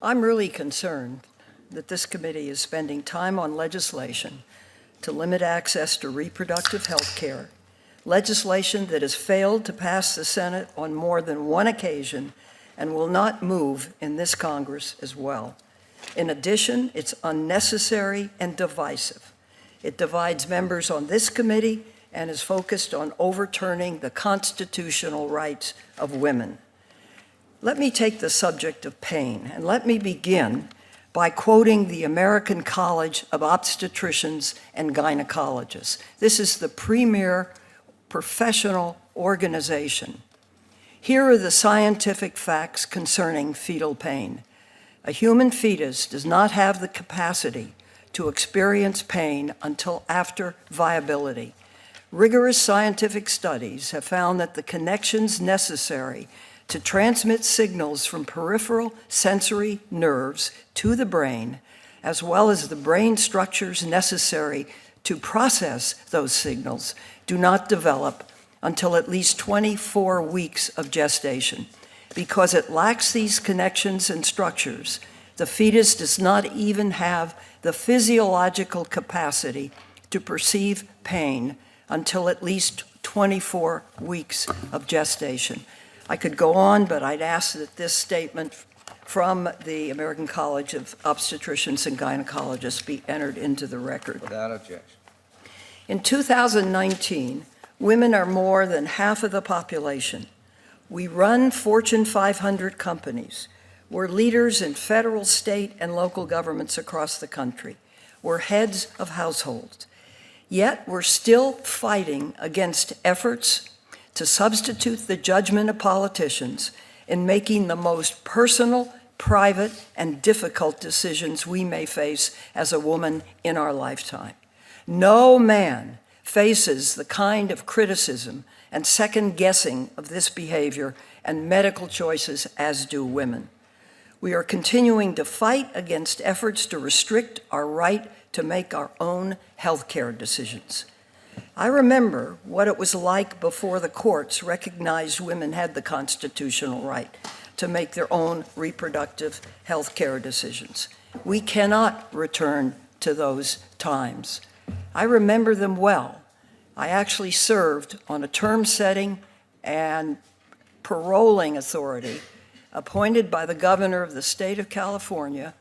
I'm really concerned that this committee is spending time on legislation to limit access to reproductive health care, legislation that has failed to pass the Senate on more than one occasion and will not move in this Congress as well. In addition, it's unnecessary and divisive. It divides members on this committee and is focused on overturning the constitutional rights of women. Let me take the subject of pain, and let me begin by quoting the American College of Obstetricians and Gynecologists. This is the premier professional organization. Here are the scientific facts concerning fetal pain. A human fetus does not have the capacity to experience pain until after viability. Rigorous scientific studies have found that the connections necessary to transmit signals from peripheral sensory nerves to the brain, as well as the brain structures necessary to process those signals, do not develop until at least 24 weeks of gestation. Because it lacks these connections and structures, the fetus does not even have the physiological capacity to perceive pain until at least 24 weeks of gestation. I could go on, but I'd ask that this statement from the American College of Obstetricians and Gynecologists be entered into the record. Without objection. In 2019, women are more than half of the population. We run Fortune 500 companies. We're leaders in federal, state, and local governments across the country. We're heads of households. Yet we're still fighting against efforts to substitute the judgment of politicians in making the most personal, private, and difficult decisions we may face as a woman in our lifetime. No man faces the kind of criticism and second guessing of this behavior and medical choices as do women. We are continuing to fight against efforts to restrict our right to make our own healthcare decisions. I remember what it was like before the courts recognized women had the constitutional right to make their own reproductive health care decisions. We cannot return to those times. I remember them well. I actually served on a term-setting and paroling authority appointed by the governor of the state of California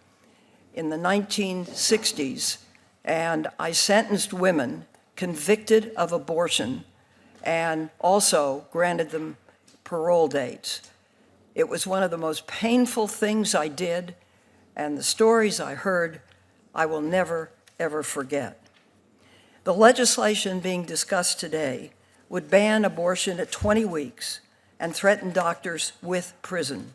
in the 1960s, and I sentenced women convicted of abortion and also granted them parole dates. It was one of the most painful things I did, and the stories I heard, I will never, ever forget. The legislation being discussed today would ban abortion at 20 weeks and threaten doctors with prison.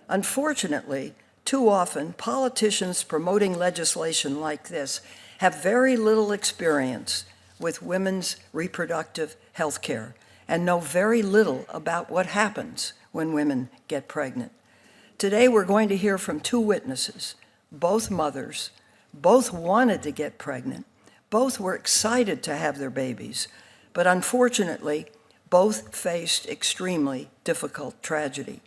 Unfortunately, too often, politicians promoting legislation like this have very little experience with women's reproductive health care and know very little about what happens when women get pregnant. Today, we're going to hear from two witnesses, both mothers, both wanted to get pregnant, both were excited to have their babies, but unfortunately, both faced extremely difficult tragedy.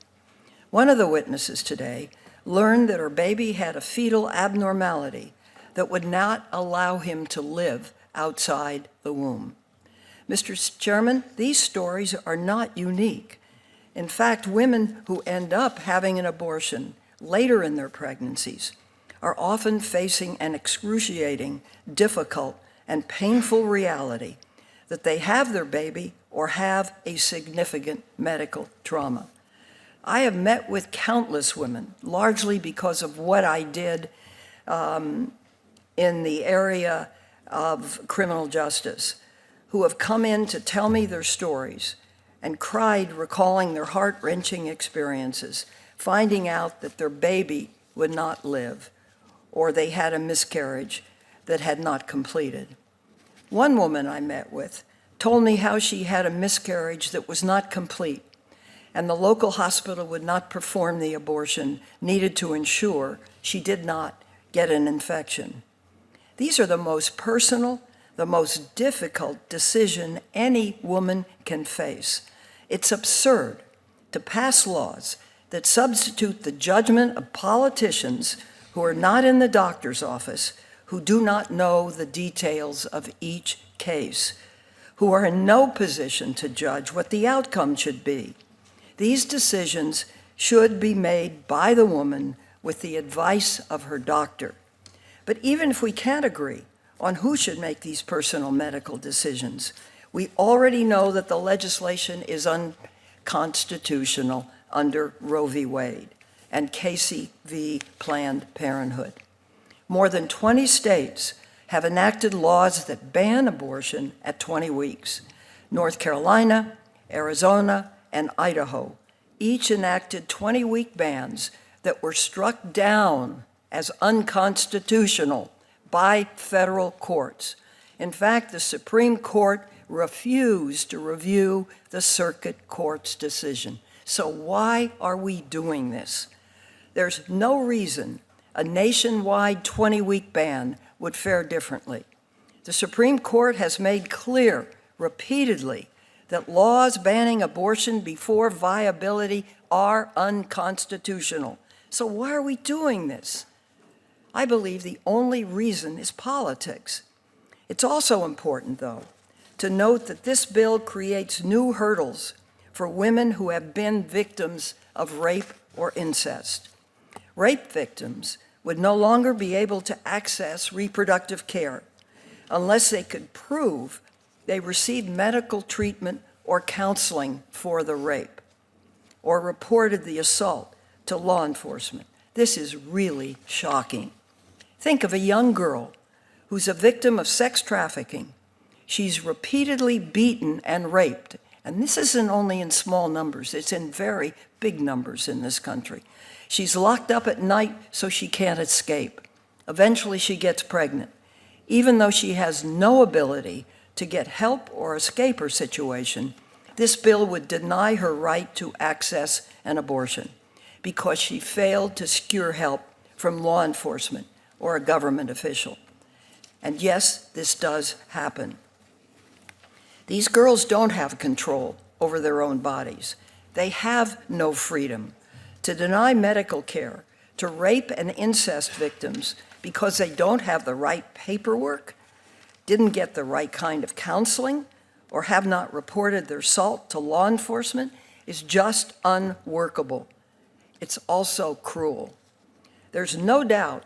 One of the witnesses today learned that her baby had a fetal abnormality that would not allow him to live outside the womb. Mr. Chairman, these stories are not unique. In fact, women who end up having an abortion later in their pregnancies are often facing an excruciating, difficult, and painful reality that they have their baby or have a significant medical trauma. I have met with countless women, largely because of what I did in the area of criminal justice, who have come in to tell me their stories and cried recalling their heart-wrenching experiences, finding out that their baby would not live or they had a miscarriage that had not completed. One woman I met with told me how she had a miscarriage that was not complete and the local hospital would not perform the abortion needed to ensure she did not get an infection. These are the most personal, the most difficult decision any woman can face. It's absurd to pass laws that substitute the judgment of politicians who are not in the doctor's office, who do not know the details of each case, who are in no position to judge what the outcome should be. These decisions should be made by the woman with the advice of her doctor. But even if we can't agree on who should make these personal medical decisions, we already know that the legislation is unconstitutional under Roe v. Wade and Casey v. Planned Parenthood. More than 20 states have enacted laws that ban abortion at 20 weeks. North Carolina, Arizona, and Idaho each enacted 20-week bans that were struck down as unconstitutional by federal courts. In fact, the Supreme Court refused to review the circuit court's decision. So why are we doing this? There's no reason a nationwide 20-week ban would fare differently. The Supreme Court has made clear repeatedly that laws banning abortion before viability are unconstitutional. So why are we doing this? I believe the only reason is politics. It's also important, though, to note that this bill creates new hurdles for women who have been victims of rape or incest. Rape victims would no longer be able to access reproductive care unless they could prove they received medical treatment or counseling for the rape or reported the assault to law enforcement. This is really shocking. Think of a young girl who's a victim of sex trafficking. She's repeatedly beaten and raped. And this isn't only in small numbers, it's in very big numbers in this country. She's locked up at night so she can't escape. Eventually she gets pregnant, even though she has no ability to get help or escape her situation. This bill would deny her right to access an abortion because she failed to secure help from law enforcement or a government official. And yes, this does happen. These girls don't have control over their own bodies. They have no freedom to deny medical care to rape and incest victims because they don't have the right paperwork, didn't get the right kind of counseling, or have not reported their assault to law enforcement is just unworkable. It's also cruel. There's no doubt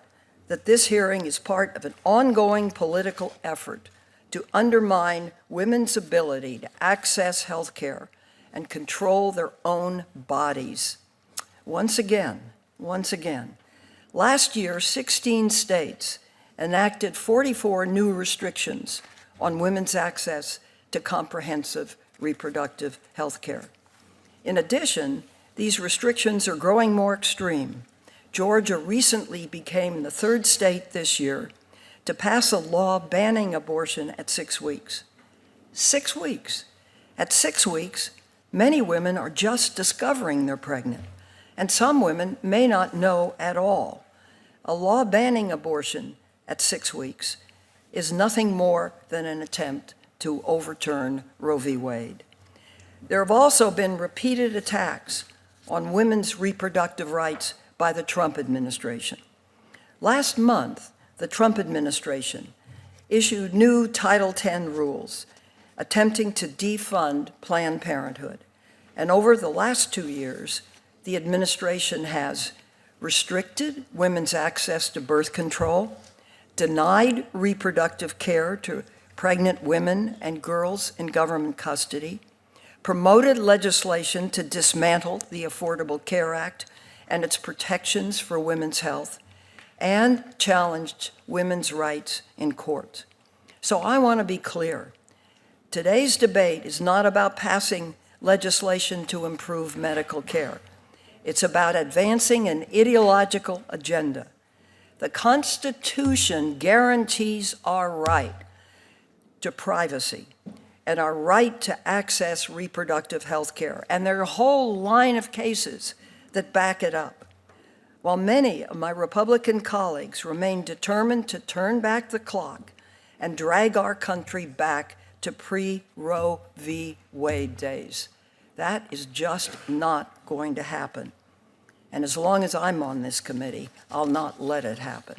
that this hearing is part of an ongoing political effort to undermine women's ability to access health care and control their own bodies. Once again, last year, 16 states enacted 44 new restrictions on women's access to comprehensive reproductive health care. In addition, these restrictions are growing more extreme. Georgia recently became the third state this year to pass a law banning abortion at 6 weeks. 6 weeks. At 6 weeks, many women are just discovering they're pregnant, and some women may not know at all. A law banning abortion at 6 weeks is nothing more than an attempt to overturn Roe v. Wade. There have also been repeated attacks on women's reproductive rights by the Trump administration. Last month, the Trump administration issued new Title X rules attempting to defund Planned Parenthood. And over the last 2 years, the administration has restricted women's access to birth control, denied reproductive care to pregnant women and girls in government custody, promoted legislation to dismantle the Affordable Care Act and its protections for women's health, and challenged women's rights in court. So I want to be clear. Today's debate is not about passing legislation to improve medical care. It's about advancing an ideological agenda. The Constitution guarantees our right to privacy and our right to access reproductive health care, and there are a whole line of cases that back it up. While many of my Republican colleagues remain determined to turn back the clock and drag our country back to pre-Roe v. Wade days, that is just not going to happen. And as long as I'm on this committee, I'll not let it happen.